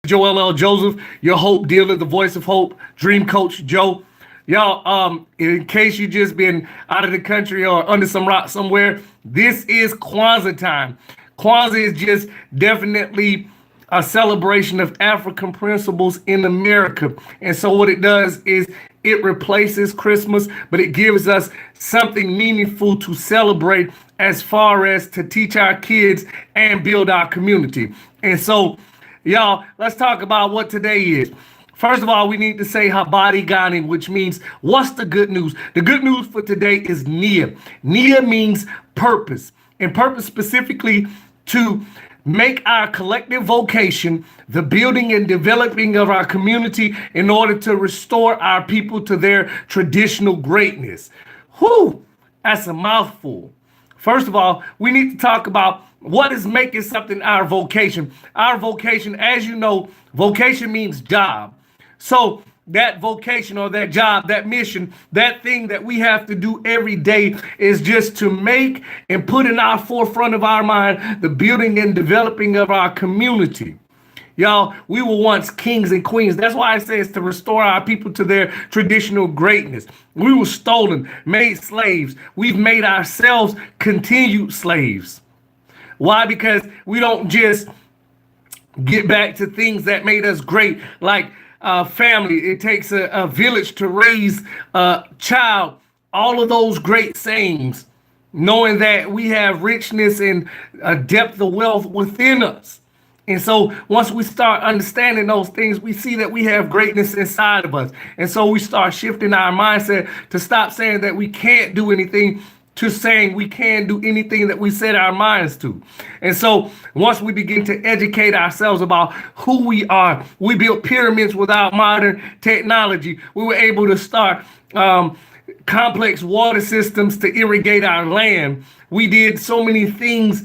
Joel L. Joseph, your hope dealer, the voice of hope, dream coach Joe. Y'all, in case you just been out of the country or under some rock somewhere, this is Kwanzaa time. Kwanzaa is just definitely a celebration of African principles in America. And so what it does is it replaces Christmas, but it gives us something meaningful to celebrate as far as to teach our kids and build our community. And so, y'all, let's talk about what today is. First of all, we need to say Habari Gani, which means what's the good news? The good news for today is Nia. Nia means purpose, and purpose specifically to make our collective vocation the building and developing of our community in order to restore our people to their traditional greatness. Whew, that's a mouthful. First of all, we need to talk about what is making something our vocation. Our vocation, as you know, vocation means job. So that vocation or that job, that mission, that thing that we have to do every day is just to make and put in our forefront of our mind the building and developing of our community. Y'all, we were once kings and queens. That's why I say it's to restore our people to their traditional greatness. We were stolen, made slaves. We've made ourselves continued slaves. Why? Because we don't just get back to things that made us great, like family. It takes a village to raise a child. All of those great sayings, knowing that we have richness and a depth of wealth within us. And so once we start understanding those things, we see that we have greatness inside of us. And so we start shifting our mindset to stop saying that we can't do anything to saying we can do anything that we set our minds to. And so once we begin to educate ourselves about who we are, we built pyramids without modern technology. We were able to start complex water systems to irrigate our land. We did so many things,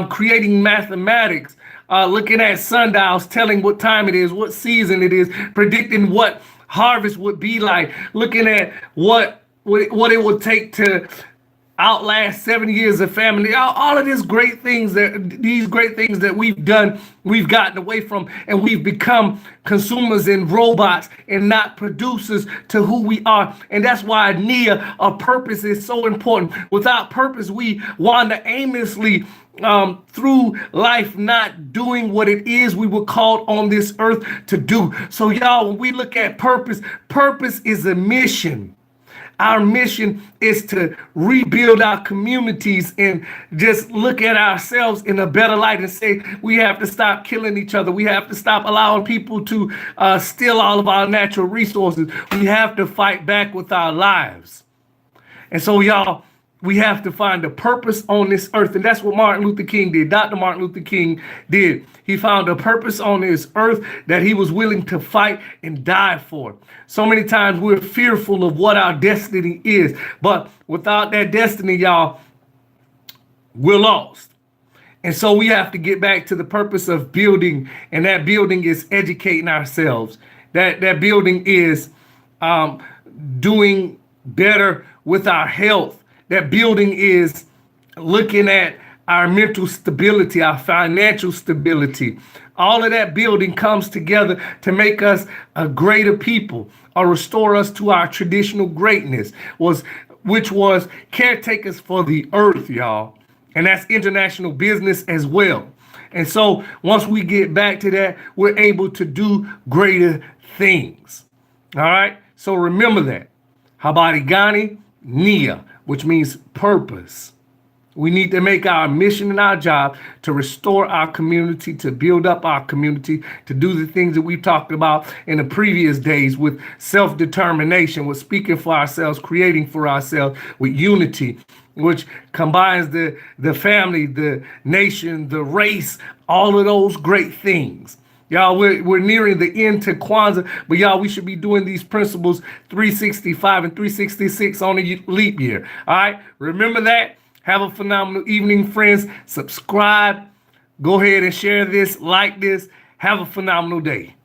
creating mathematics, looking at sundials, telling what time it is, what season it is, predicting what harvest would be like, looking at what it would take to outlast 7 years of family. All of these great things that we've done, we've gotten away from, and we've become consumers and robots and not producers to who we are. And that's why Nia, a purpose, is so important. Without purpose, we wander aimlessly through life, not doing what it is we were called on this earth to do. So y'all, when we look at purpose, purpose is a mission. Our mission is to rebuild our communities and just look at ourselves in a better light and say, we have to stop killing each other. We have to stop allowing people to steal all of our natural resources. We have to fight back with our lives. And so, y'all, we have to find a purpose on this earth. And that's what Martin Luther King did. Dr. Martin Luther King did. He found a purpose on this earth that he was willing to fight and die for. So many times we're fearful of what our destiny is. But without that destiny, y'all, we're lost. And so we have to get back to the purpose of building. And that building is educating ourselves. That building is doing better with our health. That building is looking at our mental stability, our financial stability. All of that building comes together to make us a greater people or restore us to our traditional greatness, which was caretakers for the earth, y'all. And that's international business as well. And so once we get back to that, we're able to do greater things. All right. So remember that. Habari Gani, Nia, which means purpose. We need to make our mission and our job to restore our community, to build up our community, to do the things that we talked about in the previous days with self-determination, with speaking for ourselves, creating for ourselves, with unity, which combines the family, the nation, the race, all of those great things. Y'all, we're nearing the end to Kwanzaa, but y'all, we should be doing these principles 365 and 366 on a leap year. All right, remember that. Have a phenomenal evening, friends. Subscribe. Go ahead and share this, like this. Have a phenomenal day.